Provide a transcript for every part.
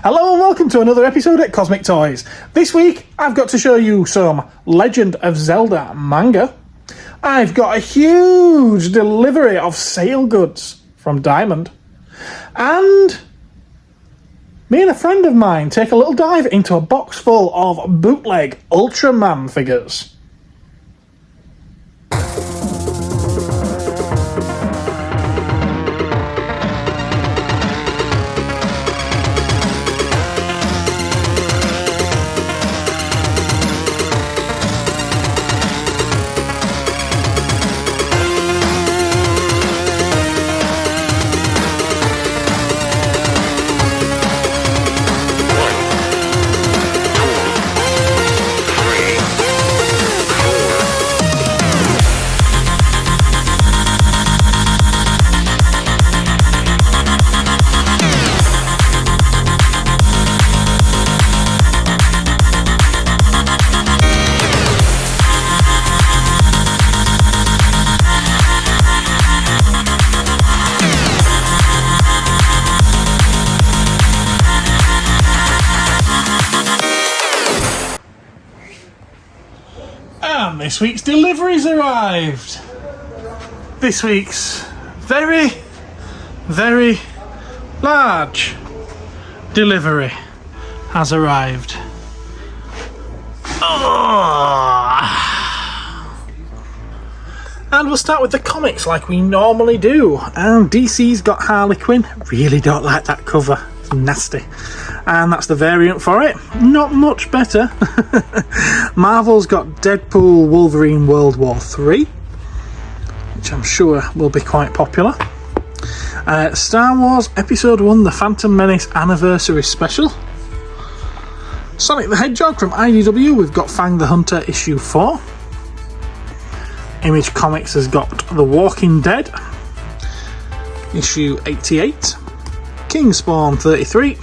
Hello and welcome to another episode at Cosmic Toys. This week I've got to show you some Legend of Zelda manga. I've got a huge delivery of sale goods from Diamond. And me and a friend of mine take a little dive into a box full of bootleg Ultraman figures. And this week's delivery's arrived. This week's very, very large delivery has arrived. And we'll start with the comics like we normally do. And DC's got Harley Quinn. Really don't like that cover. It's nasty. And that's the variant for it. Not much better. Marvel's got Deadpool Wolverine World War 3, which I'm sure will be quite popular. Star Wars Episode 1 The Phantom Menace Anniversary Special. Sonic the Hedgehog from IDW, we've got Fang the Hunter issue 4. Image Comics has got The Walking Dead issue 88. Kingspawn 33.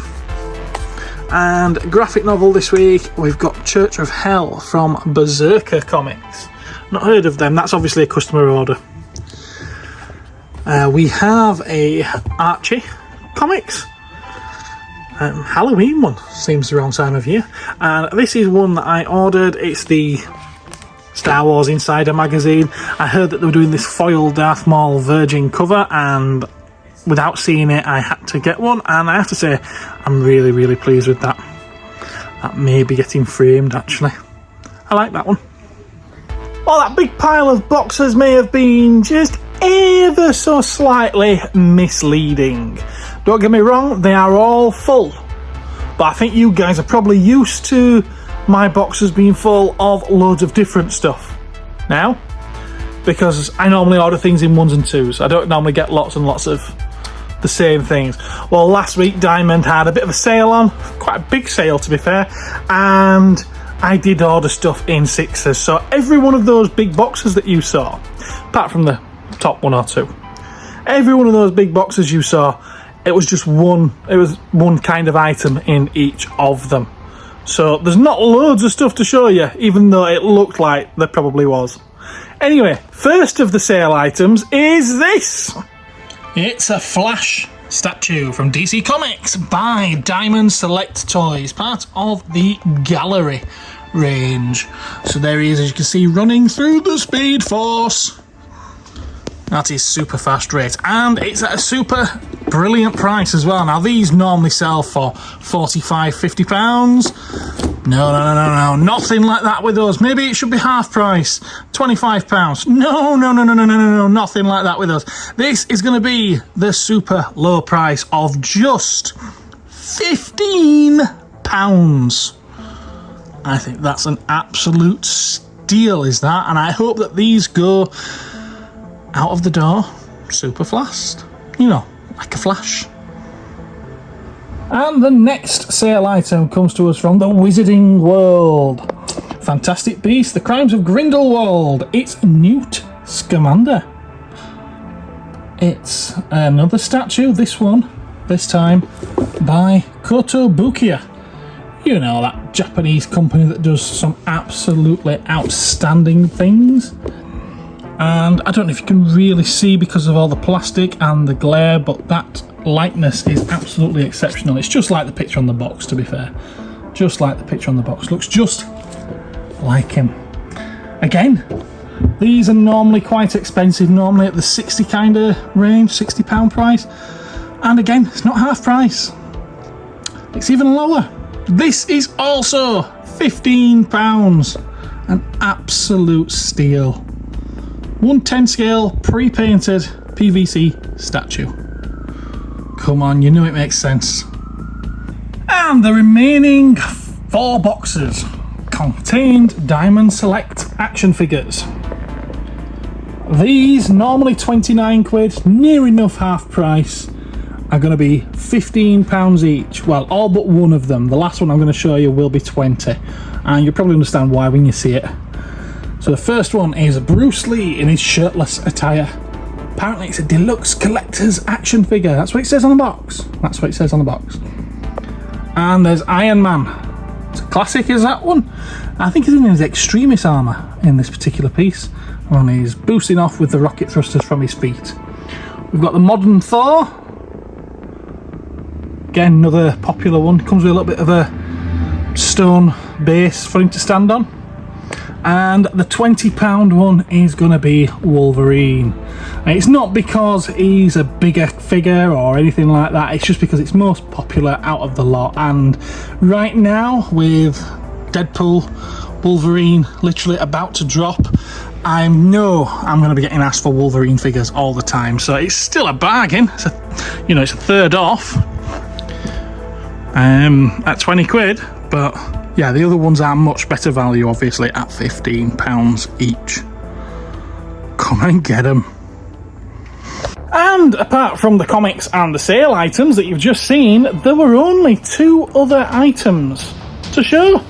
And graphic novel this week, we've got Church of Hell from Berserker Comics. Not heard of them, that's obviously a customer order. We have a Archie Comics. Halloween one, seems the wrong time of year. And this is one that I ordered, it's the Star Wars Insider magazine. I heard that they were doing this foil Darth Maul Virgin cover, and without seeing it I had to get one, and I have to say I'm really, really pleased with that. That may be getting framed actually. I like that one. Well, that big pile of boxes may have been just ever so slightly misleading. Don't get me wrong, they are all full, but I think you guys are probably used to my boxes being full of loads of different stuff now, because I normally order things in ones and twos. I don't normally get lots and lots of the same things. Well, last week Diamond had a bit of a sale on, quite a big sale to be fair, and I did order stuff in sixes. So every one of those big boxes that you saw, apart from the top one or two, every one of those big boxes you saw, it was just one, it was one kind of item in each of them. So there's not loads of stuff to show you, even though it looked like there probably was. Anyway, first of the sale items is this. It's a Flash statue from DC Comics by Diamond Select Toys, part of the Gallery range. So there he is, as you can see, running through the Speed Force. That is super fast rate, and it's at a super brilliant price as well. Now these normally sell for £45–50. No, nothing like that with us. Maybe it should be half price, £25. No, nothing like that with us. This is going to be the super low price of just £15. I think that's an absolute steal, is that? And I hope that these go out of the door super fast, you know, like a flash. And the next sale item comes to us from the Wizarding World. Fantastic Beasts, The Crimes of Grindelwald. It's Newt Scamander. It's another statue, this time by Kotobukiya. You know, that Japanese company that does some absolutely outstanding things. And I don't know if you can really see because of all the plastic and the glare, but that likeness is absolutely exceptional. It's just like the picture on the box, to be fair. Just like the picture on the box. Looks just like him. Again, these are normally quite expensive, normally at the 60 kind of range, £60 price. And again, it's not half price. It's even lower. This is also £15. An absolute steal. 1/10 scale, pre-painted PVC statue. Come on, you know it makes sense. And the remaining 4 boxes contained Diamond Select action figures. These, normally 29 quid, near enough half price, are going to be £15 each. Well, all but one of them. The last one I'm going to show you will be 20. And you'll probably understand why when you see it. So the first one is Bruce Lee in his shirtless attire. Apparently it's a deluxe collector's action figure. That's what it says on the box. That's what it says on the box. And there's Iron Man. It's a classic, is that one? I think he's in his Extremis armour in this particular piece. And he's boosting off with the rocket thrusters from his feet. We've got the modern Thor. Again, another popular one. Comes with a little bit of a stone base for him to stand on. And the £20 one is going to be Wolverine. And it's not because he's a bigger figure or anything like that, it's just because it's most popular out of the lot. And right now, with Deadpool, Wolverine literally about to drop, I know I'm going to be getting asked for Wolverine figures all the time. So it's still a bargain. It's a, you know, it's a third off at 20 quid, but yeah, the other ones are much better value, obviously, at £15 each. Come and get them. And apart from the comics and the sale items that you've just seen, there were only 2 other items to show.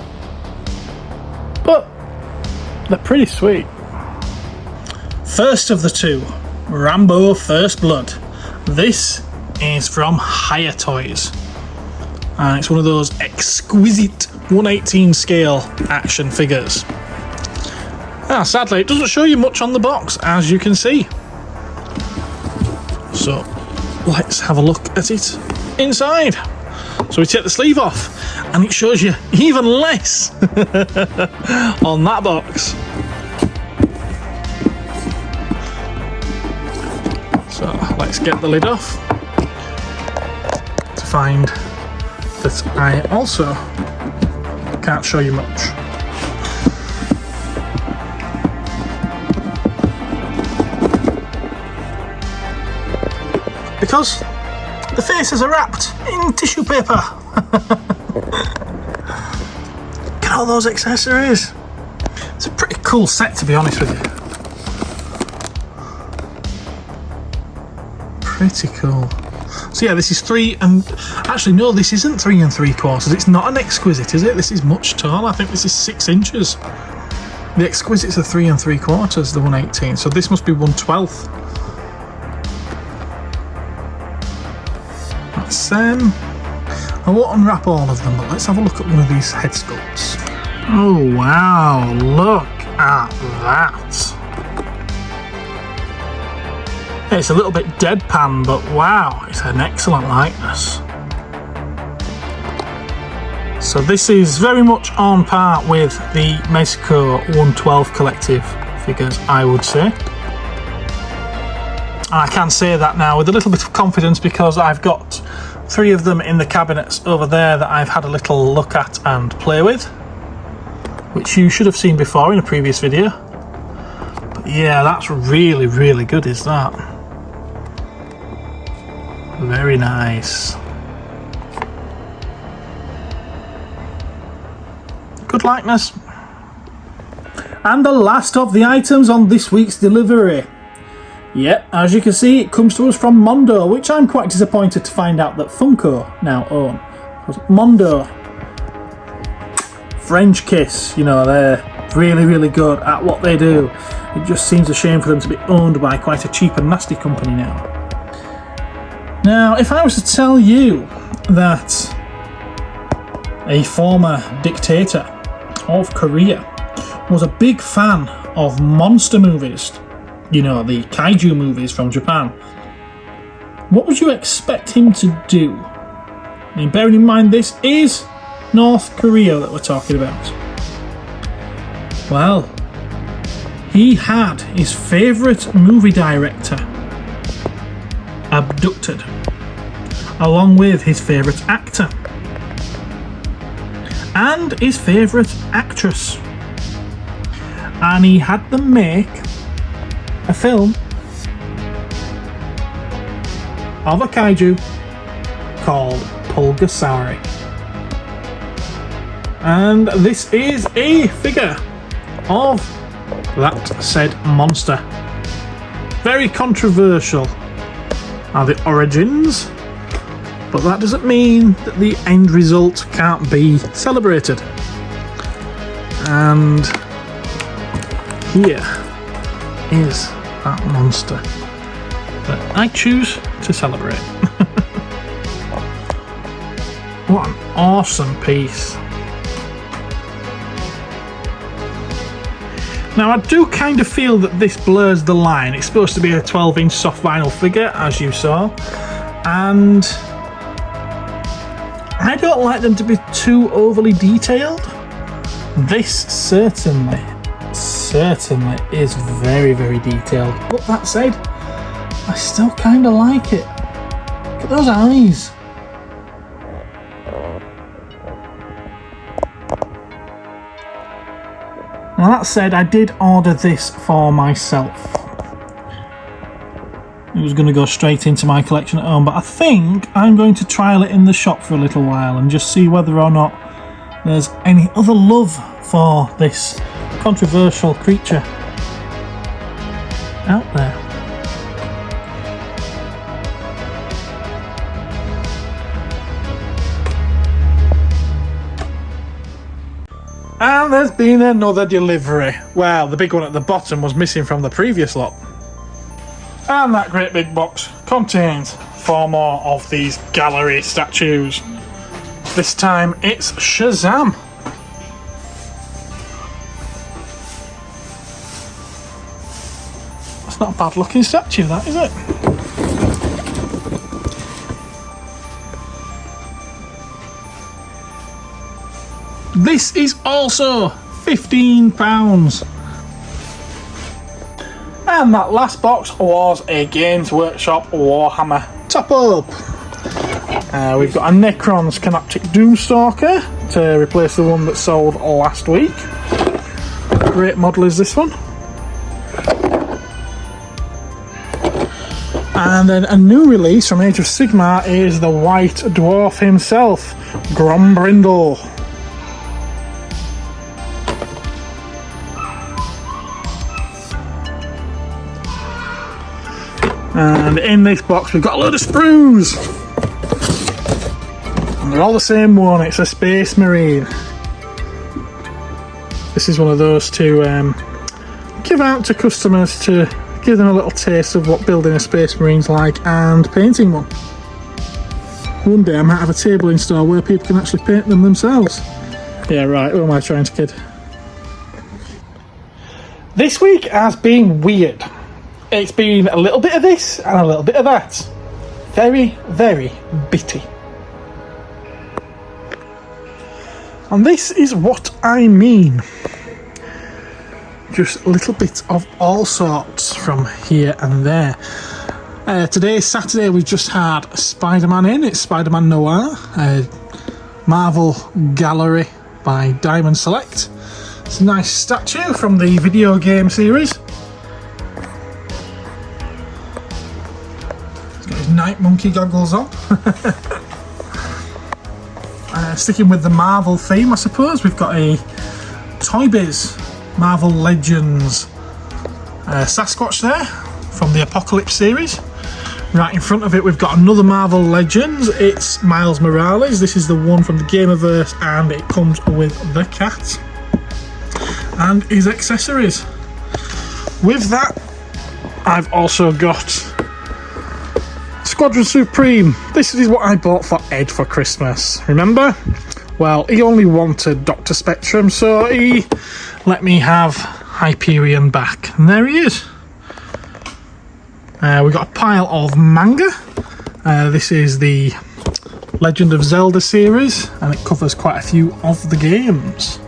But they're pretty sweet. First of the 2, Rambo First Blood. This is from Higher Toys. And it's one of those exquisite 1/18 scale action figures. Sadly, it doesn't show you much on the box, as you can see. So let's have a look at it inside. So we take the sleeve off, and it shows you even less on that box. So let's get the lid off to find that I also can't show you much. Because the faces are wrapped in tissue paper. Look at all those accessories. It's a pretty cool set, to be honest with you. Pretty cool. So yeah, this is 3 and... Actually, no, this isn't 3 3/4. It's not an exquisite, is it? This is much taller. I think this is 6 inches. The exquisite's are 3 3/4, the 1/18. So this must be 1/12. Let's I won't unwrap all of them, but let's have a look at one of these head sculpts. Oh wow, look at that. It's a little bit deadpan, but wow, it's an excellent likeness. So this is very much on par with the Mexico 112 collective figures, I would say. And I can say that now with a little bit of confidence because I've got 3 of them in the cabinets over there that I've had a little look at and play with, which you should have seen before in a previous video. But yeah, that's really, really good, is that? Very nice. Good likeness. And the last of the items on this week's delivery. Yep, as you can see, it comes to us from Mondo, which I'm quite disappointed to find out that Funko now own. Because Mondo, French Kiss, you know, they're really, really good at what they do. It just seems a shame for them to be owned by quite a cheap and nasty company now. Now, if I was to tell you that a former dictator of Korea was a big fan of monster movies, you know, the Kaiju movies from Japan, what would you expect him to do? I mean, bearing in mind this is North Korea that we're talking about. Well, he had his favourite movie director abducted, along with his favourite actor and his favourite actress, and he had them make a film of a kaiju called Pulgasari. And this is a figure of that said monster. Very controversial are the origins, but that doesn't mean that the end result can't be celebrated. And here is that monster that I choose to celebrate. What an awesome piece. Now, I do kind of feel that this blurs the line. It's supposed to be a 12-inch soft vinyl figure, as you saw, and I don't like them to be too overly detailed. This certainly is very, very detailed. But that said, I still kind of like it. Look at those eyes. Now that said, I did order this for myself. It was going to go straight into my collection at home, but I think I'm going to trial it in the shop for a little while and just see whether or not there's any other love for this controversial creature out there. And there's been another delivery. Well, the big one at the bottom was missing from the previous lot. And that great big box contains 4 more of these gallery statues. This time it's Shazam. That's not a bad looking statue, that, is it? This is also £15. And that last box was a Games Workshop Warhammer top-up. We've got a Necron's Canoptic Doomstalker to replace the one that sold last week. Great model is this one. And then a new release from Age of Sigmar is the White Dwarf himself, Grombrindle. And in this box we've got a load of sprues. And they're all the same one, it's a Space Marine. This is one of those to give out to customers to give them a little taste of what building a Space Marine's like and painting one. One day I might have a table in store where people can actually paint them themselves. Yeah, right, who am I trying to kid? This week has been weird. It's been a little bit of this and a little bit of that. Very, very bitty. And this is what I mean. Just a little bit of all sorts from here and there. Today, Saturday, we've just had Spider-Man in. It's Spider-Man Noir, a Marvel Gallery by Diamond Select. It's a nice statue from the video game series. Night monkey goggles on. Sticking with the Marvel theme, I suppose, we've got a Toy Biz Marvel Legends Sasquatch there from the Apocalypse series. Right in front of it we've got another Marvel Legends. It's Miles Morales. This is the one from the Gamerverse and it comes with the cat and his accessories. With that I've also got Squadron Supreme. This is what I bought for Ed for Christmas. Remember? Well, he only wanted Dr. Spectrum, so he let me have Hyperion back. And there he is. We've got a pile of manga. This is the Legend of Zelda series, and it covers quite a few of the games.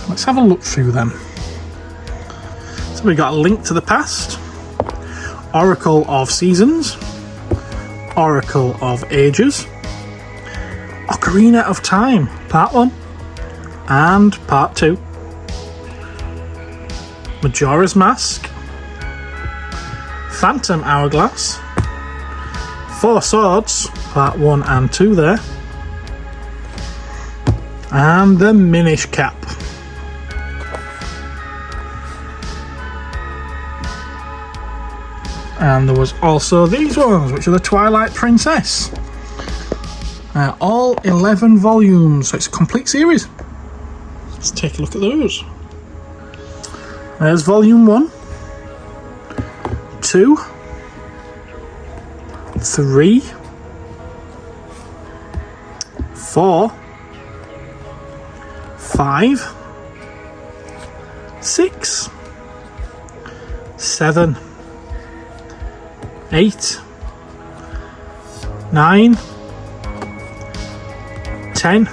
Let's have a look through them. So we got A Link to the Past, Oracle of Seasons, Oracle of Ages, Ocarina of Time, Part 1 and Part 2, Majora's Mask, Phantom Hourglass, Four Swords, Part 1 and 2 there, and the Minish Cap. And there was also these ones, which are the Twilight Princess. All 11 volumes, so it's a complete series. Let's take a look at those. There's volume 1, 2, 3, 4, 5, 6, 7, 8, 9, 10,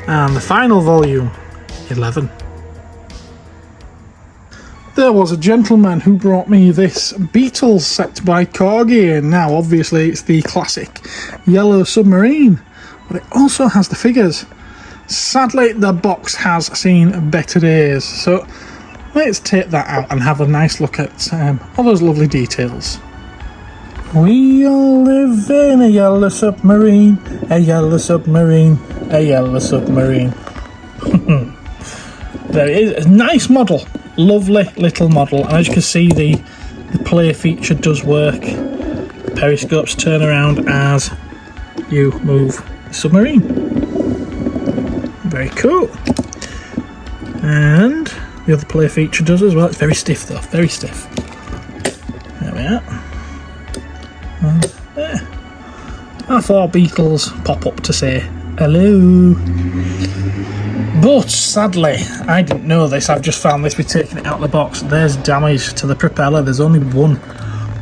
and the final volume, 11. There was a gentleman who brought me this Beatles set by Corgi, and now obviously it's the classic Yellow Submarine, but it also has the figures. Sadly, the box has seen better days, so let's take that out and have a nice look at all those lovely details. We all live in a yellow submarine, a yellow submarine, a yellow submarine. There it is, a nice model, lovely little model, and as you can see the play feature does work. Periscopes turn around as you move the submarine. Very cool. And the other play feature does as well. It's very stiff though, very stiff. There we are. And there. Our 4 Beatles pop up to say hello. But sadly, I didn't know this. I've just found this. We're taking it out of the box. There's damage to the propeller. There's only one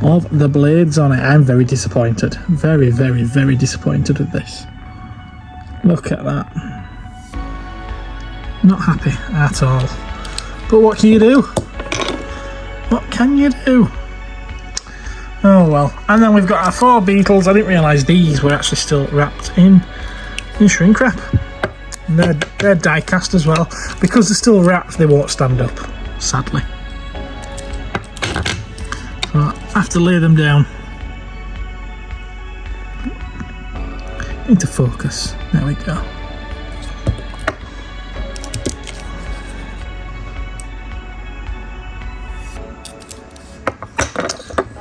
of the blades on it. I'm very disappointed. Very, very, very disappointed with this. Look at that. Not happy at all. But what can you do? What can you do? Oh well. And then we've got our 4 Beatles. I didn't realise these were actually still wrapped in shrink wrap. And they're die cast as well. Because they're still wrapped, they won't stand up, sadly. So I have to lay them down. Need to focus. There we go.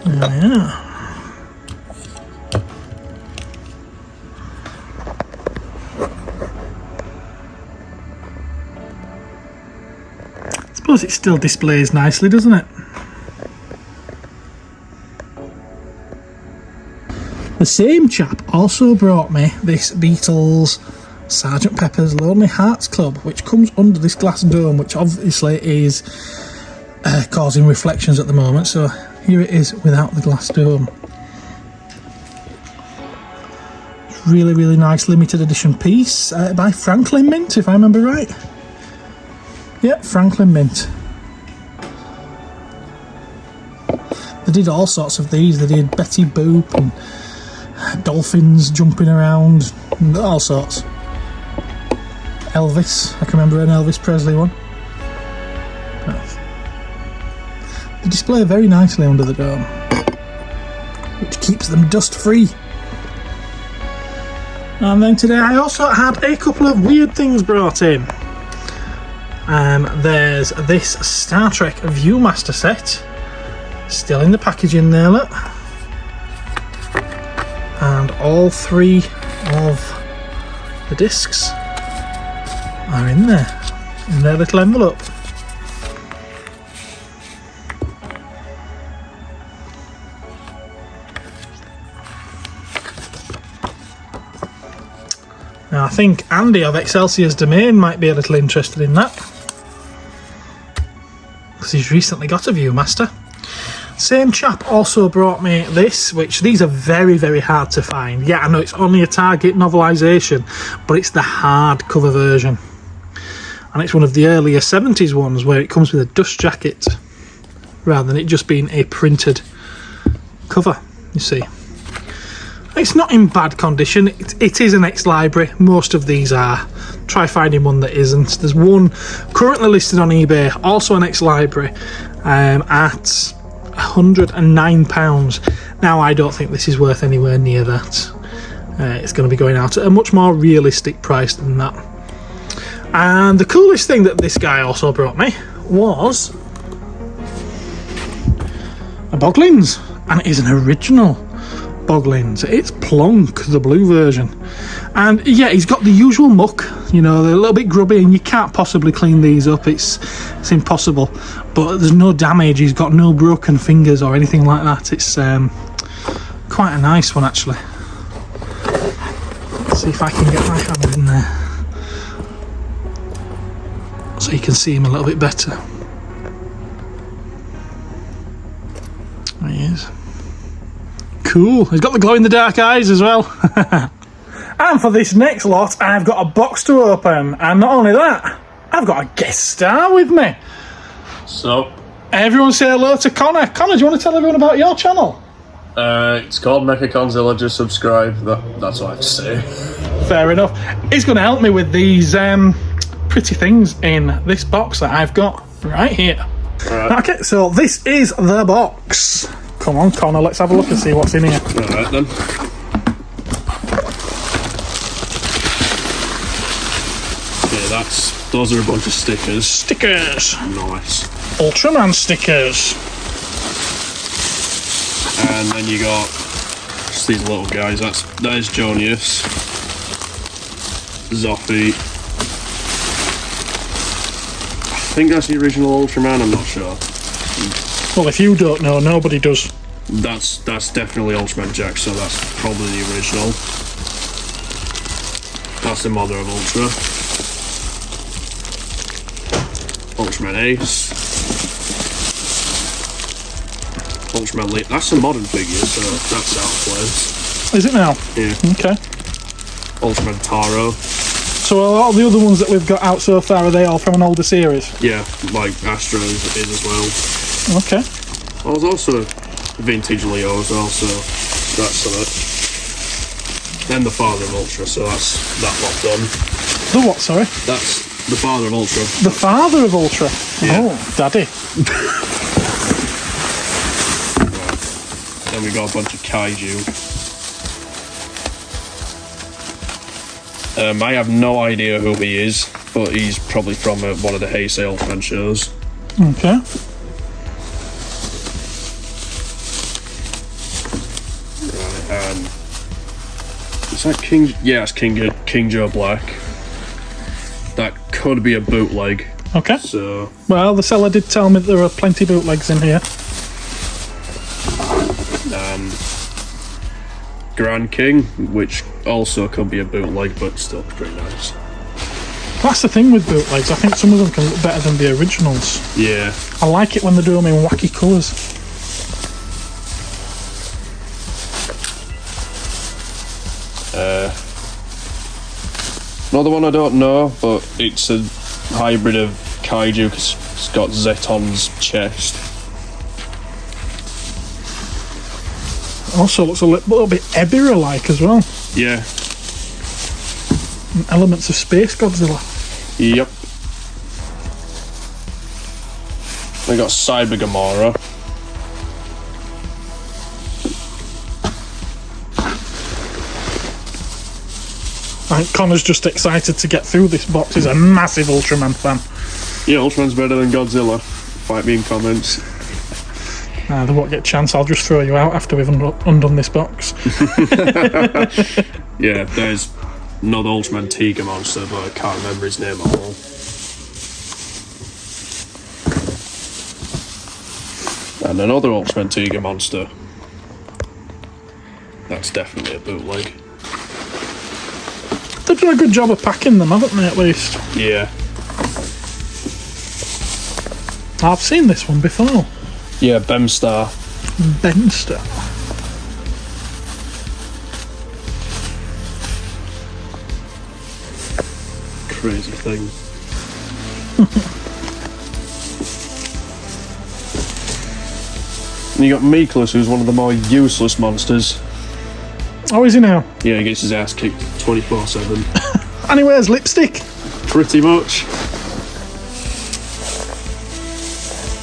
Yeah. I suppose it still displays nicely, doesn't it? The same chap also brought me this Beatles Sgt. Pepper's Lonely Hearts Club, which comes under this glass dome, which obviously is causing reflections at the moment, so here it is without the glass dome. Really, really nice limited edition piece by Franklin Mint, if I remember right. Yep, Franklin Mint. They did all sorts of these. They did Betty Boop and dolphins jumping around, and all sorts. Elvis, I can remember an Elvis Presley one. They display very nicely under the dome, which keeps them dust free. And then today I also had a couple of weird things brought in. There's this Star Trek Viewmaster set, still in the packaging there, look. And all 3 of the discs are in there, in their little envelope. Now I think Andy of Excelsior's Domain might be a little interested in that, because he's recently got a Viewmaster. Same chap also brought me this, which these are very, very hard to find. Yeah, I know it's only a Target novelisation, but it's the hardcover version. And it's one of the earlier 70s ones where it comes with a dust jacket rather than it just being a printed cover, you see. It's not in bad condition. It is an ex-library. Most of these are. Try finding one that isn't. There's one currently listed on eBay, also an ex-library, at £109. Now, I don't think this is worth anywhere near that. It's going to be going out at a much more realistic price than that. And the coolest thing that this guy also brought me was a Bootlegs, and it is an original Bootlegs. It's Plunk, the blue version. And yeah, he's got the usual muck, you know, they're a little bit grubby and you can't possibly clean these up, it's impossible. But there's no damage, he's got no broken fingers or anything like that. It's quite a nice one actually. Let's see if I can get my hand in there so you can see him a little bit better. There he is. Cool, he's got the glow-in-the-dark eyes as well. And for this next lot, I've got a box to open, and not only that, I've got a guest star with me. So, everyone say hello to Connor. Connor, do you want to tell everyone about your channel? It's called Mechaconzilla, just subscribe, that's all I have to say. Fair enough. He's going to help me with these pretty things in this box that I've got right here. Right. Okay, so this is the box. Come on, Connor, let's have a look and see what's in here. Alright then. Okay, those are a bunch of stickers. Stickers! Nice. Ultraman stickers. And then you got just these little guys. That is Jonius. Zoffy. I think that's the original Ultraman, I'm not sure. Well, if you don't know, nobody does. That's definitely Ultraman Jack, so that's probably the original. That's the mother of Ultra. Ultraman Ace. Ultraman Leap. That's a modern figure, so that's out of place. Is it now? Yeah. Okay. Ultraman Taro. So a lot of the other ones that we've got out so far, are they all from an older series? Yeah, like Astro is as well. Okay. Well, there's also vintage Leo as well, so that's it. Then the father of Ultra, so that's that lot done. The what, sorry? That's the father of Ultra. The father of Ultra? Yeah. Oh, daddy. Right. Then we got a bunch of Kaiju. I have no idea who he is, but he's probably from one of the Heisei Ultraman shows. Okay. Is that King? Yeah, it's King Joe Black. That could be a bootleg. Okay. So. Well, the seller did tell me that there are plenty of bootlegs in here. Grand King, which also could be a bootleg, but still pretty nice. That's the thing with bootlegs. I think some of them can look better than the originals. Yeah. I like it when they do them in wacky colours. Another one I don't know, but it's a hybrid of Kaiju because it's got Zeton's chest. Also looks a little bit Ebirah-like as well. Yeah. And elements of Space Godzilla. Yep. We got Cyber Gamora. I think Connor's just excited to get through this box. He's a massive Ultraman fan. Yeah, Ultraman's better than Godzilla. Fight me in comments. They won't get a chance. I'll just throw you out after we've undone this box. Yeah, there's another Ultraman Tiger monster, but I can't remember his name at all. And another Ultraman Tiger monster. That's definitely a bootleg. They've done a good job of packing them, haven't they, at least? Yeah. I've seen this one before. Yeah, Bemstar. Benster. Crazy thing. And you got Meekless, who's one of the more useless monsters. Oh, is he now? Yeah, he gets his ass kicked 24/7. And he wears lipstick. Pretty much.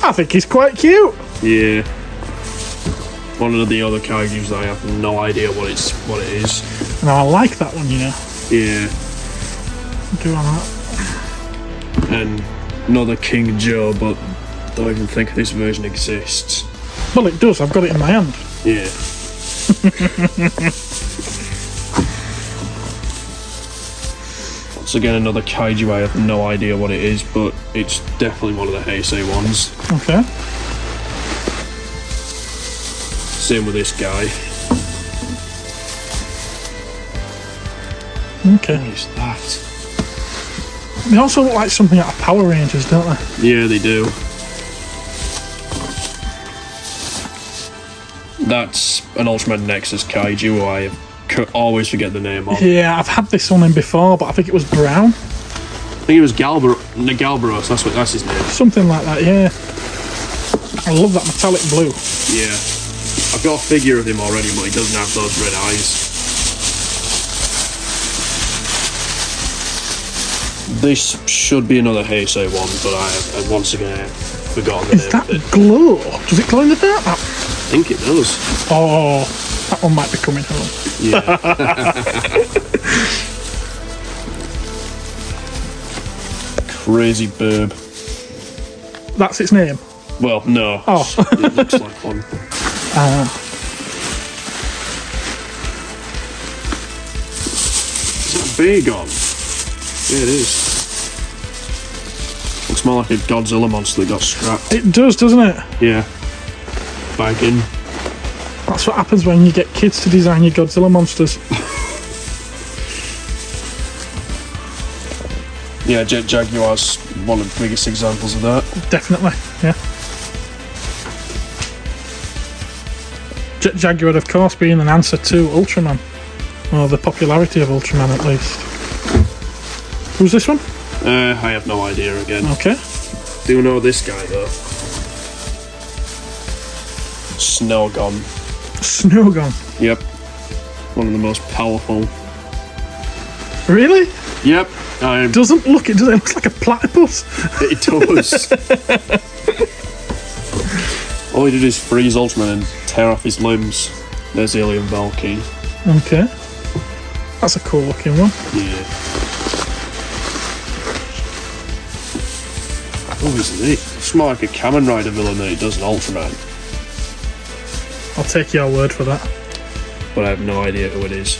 I think he's quite cute. Yeah. One of the other kaijus that I have no idea what it is. No, I like that one, you know. Yeah. Do I not? And another King Joe, but don't even think this version exists. Well, it does. I've got it in my hand. Yeah. Once again, another kaiju. I have no idea what it is, but it's definitely one of the Heisei ones. Okay. Same with this guy. Okay. What is that? They also look like something out of Power Rangers, don't they? Yeah, they do. That's an Ultraman Nexus kaiju who I always forget the name of. Yeah, I've had this one in before, but I think it was brown. I think it was Galbaros, that's his name. Something like that, yeah. I love that metallic blue. Yeah. I've got a figure of him already, but he doesn't have those red eyes. This should be another Heisei one, but I have once again forgotten the Is name that of it. glow? Does it glow in the dark? I think it does. Oh, that one might be coming home. Yeah. Crazy burb. That's its name? Well, no. Oh. It looks like one. Is that Bagon? Yeah, it is. Looks more like a Godzilla monster that got scrapped. It does, doesn't it? Yeah. Bagging. That's what happens when you get kids to design your Godzilla monsters. Yeah, Jet Jaguar's one of the biggest examples of that. Definitely, yeah. Jet Jaguar, of course, being an answer to Ultraman. Or the popularity of Ultraman, at least. Who's this one? I have no idea again. Okay. Do know this guy, though. Snowgon. Snowgon. Yep. One of the most powerful. Really? Yep. It doesn't look, it looks like a platypus. It does. All he did is freeze Ultraman and tear off his limbs. There's Alien Valkyrie. Okay. That's a cool looking one. Yeah. Oh, isn't it? It's more like a Kamen Rider villain than it does an Ultraman. I'll take your word for that. But I have no idea who it is.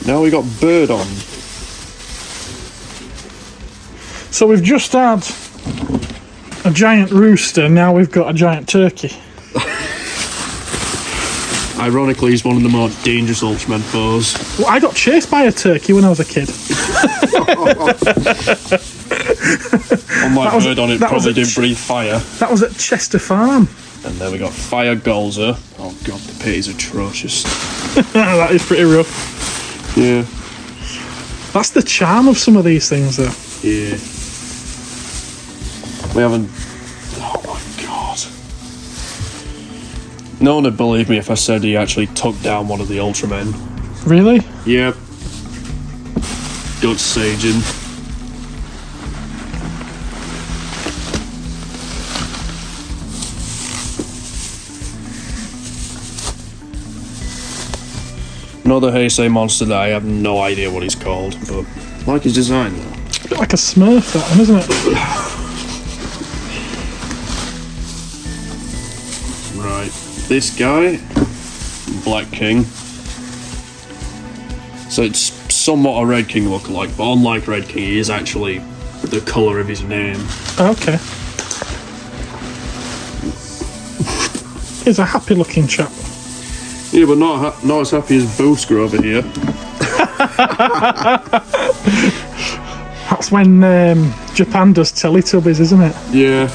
Now we got Bird on. So we've just had a giant rooster, now we've got a giant turkey. Ironically, he's one of the more dangerous Ultraman foes. Well, I got chased by a turkey when I was a kid. Unlike Bird on, it probably didn't breathe fire. That was at Chester Farm. And then we got Fire Golzer. Oh god, the pit is atrocious. That is pretty rough. Yeah. That's the charm of some of these things, though. Yeah. We haven't... Oh my god. No one would believe me if I said he actually took down one of the Ultramen. Really? Yep. Guts Sajin. Another Heisei monster that I have no idea what he's called, but I like his design though. A bit like a Smurf, that one, isn't it? Right. This guy, Black King. So it's somewhat a Red King lookalike, but unlike Red King, he is actually the colour of his name. Okay. He's a happy looking chap. Yeah, but not as happy as Boosker over here. That's when Japan does Teletubbies, isn't it? Yeah.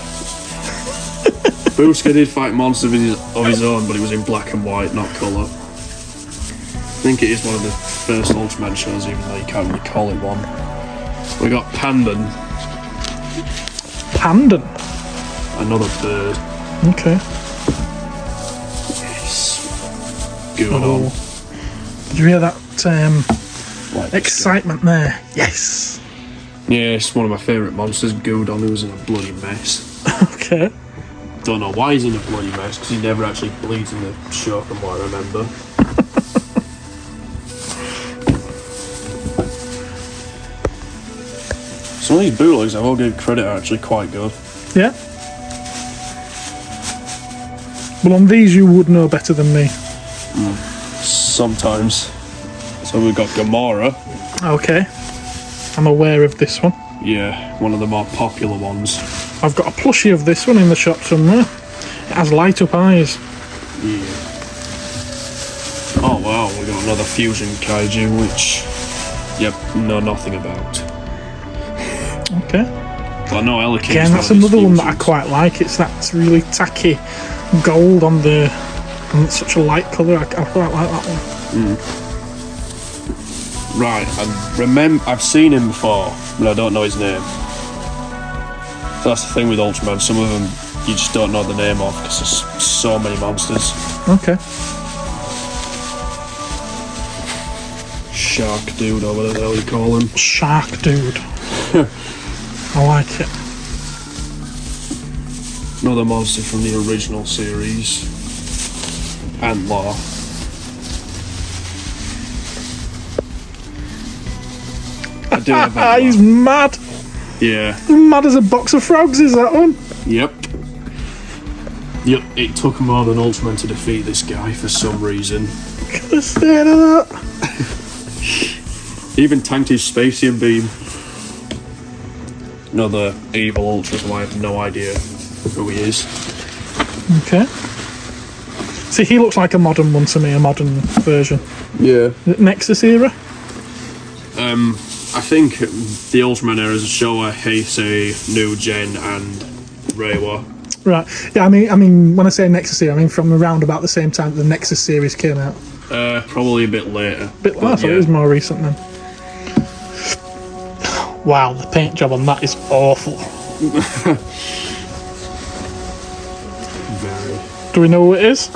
Booska did fight monsters of his own, but it was in black and white, not colour. I think it is one of the first Ultraman shows, even though you can't really call it one. We got Pandan. Pandan? Another bird. Okay. Yes. Good on. Did you hear that Like excitement there? Yes. Yeah, it's one of my favourite monsters, Gudon, who's in a bloody mess. Okay. Don't know why he's in a bloody mess, because he never actually bleeds in the show from what I remember. Some of these bootlegs, I will give credit, are actually quite good. Yeah. Well, on these you would know better than me. Sometimes. So we've got Gamora. Okay. I'm aware of this one. Yeah, one of the more popular ones. I've got a plushie of this one in the shop somewhere. It has light up eyes. Yeah. Oh wow, we got another fusion kaiju, which, yep, know nothing about. Okay. But I know Ella King's Again, that's another one that I quite like. It's that really tacky gold on the, and it's such a light colour. I quite like that one. Right, and remember, I've seen him before, but I don't know his name. So that's the thing with Ultraman. Some of them you just don't know the name of because there's so many monsters. Okay. Shark dude, or whatever the hell you call him. Shark dude. I like it. Another monster from the original series. And Law. I do have that. He's mad. Yeah. He's mad as a box of frogs, is that one? Yep. Yep, it took more than Ultraman to defeat this guy for some reason. Could have stayed of that. Even tanked his Spacian beam. Another evil Ultra who I have no idea who he is. Okay. See, he looks like a modern one to me, a modern version. Yeah. Is it Nexus era? I think the Ultraman era is Showa, Heisei, New Gen, and Reiwa. Right. Yeah, I mean, when I say Nexus era, I mean from around about the same time that the Nexus series came out. Probably a bit later. I thought it was more recent then. Wow, the paint job on that is awful. Very. Do we know who it is?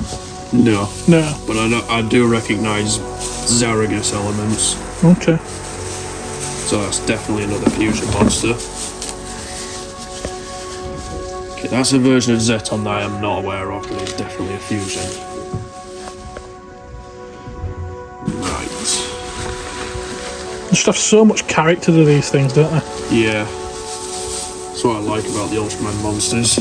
No. No. But I do recognise Zaragus elements. Okay. So that's definitely another fusion monster. Okay, that's a version of Zeton that I am not aware of, but it's definitely a fusion. Right. They just have so much character to these things, don't they? Yeah. That's what I like about the Ultraman monsters.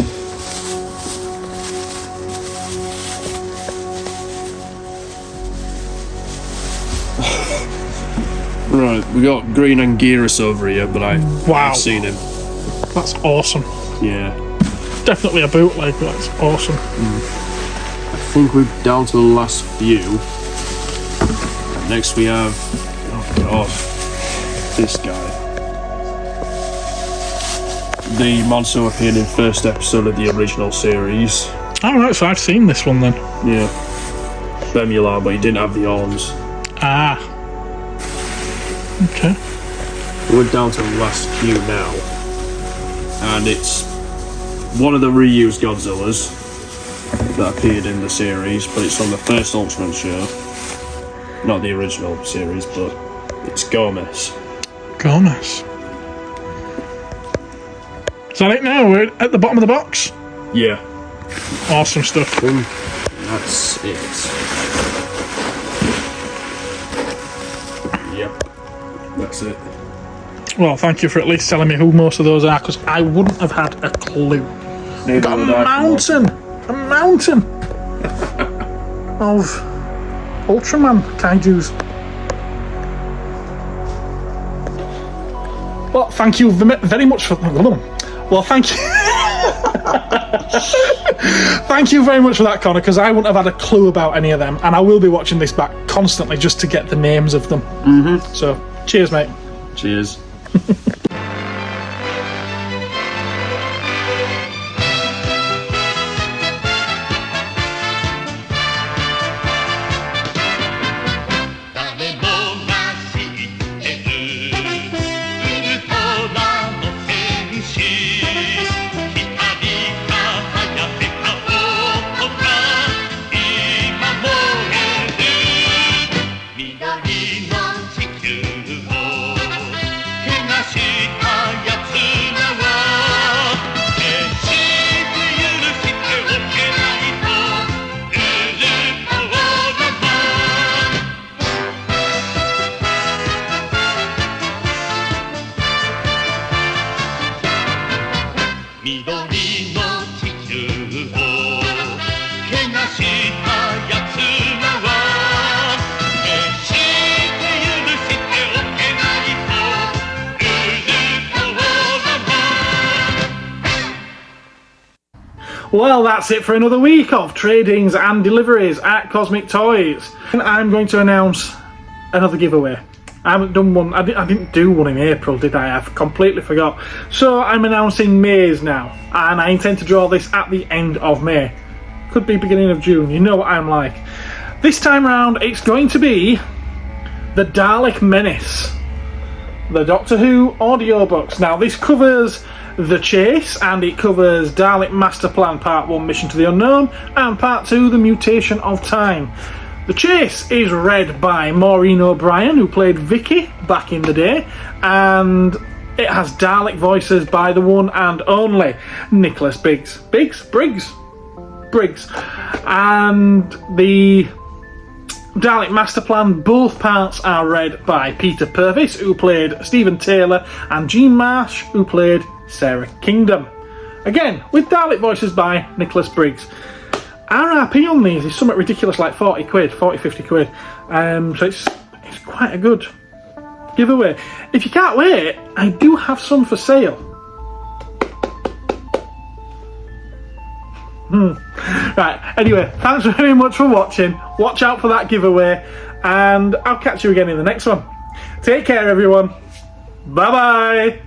Right, we got Green Anguirus over here, but I've seen him. That's awesome. Yeah. Definitely a bootleg, but that's awesome. I think we're down to the last few. Next we have... oh god. This guy. The monster who appeared in the first episode of the original series. Oh, right, so I've seen this one then. Yeah. Bemular, but he didn't have the horns. Ah. Okay. We're down to the last few now. And it's one of the reused Godzillas that appeared in the series, but it's from the first Ultraman show. Not the original series, but it's Gomez. Gomez. Is that it now? We're at the bottom of the box? Yeah. Awesome stuff. That's it. Yep. That's it. Well, thank you for at least telling me who most of those are, because I wouldn't have had a clue. Got a mountain! A mountain! of Ultraman Kaijus. Well, thank you very much for... Well, thank you... Thank you very much for that, Connor, because I wouldn't have had a clue about any of them, and I will be watching this back constantly just to get the names of them. So, cheers, mate. Cheers. Well, that's it for another week of tradings and deliveries at Cosmic Toys. And I'm going to announce another giveaway. I haven't done one. I didn't do one in April, did I? I've completely forgot. So I'm announcing May's now, and I intend to draw this at the end of May. Could be beginning of June. You know what I'm like. This time round, it's going to be the Dalek Menace, the Doctor Who audiobooks. Now, this covers The Chase, and it covers Dalek Master Plan Part 1, Mission to the Unknown, and Part 2, The Mutation of Time. The Chase is read by Maureen O'Brien, who played Vicky back in the day, and it has Dalek voices by the one and only Nicholas Briggs. Briggs. And the Dalek Master Plan, both parts are read by Peter Purvis, who played Stephen Taylor, and Jean Marsh, who played Sarah Kingdom. Again, with Dalek voices by Nicholas Briggs. RRP on these is somewhat ridiculous, like 40 quid, 50 quid. So it's quite a good giveaway. If you can't wait, I do have some for sale. Right, anyway, thanks very much for watching. Watch out for that giveaway, and I'll catch you again in the next one. Take care, everyone. Bye bye.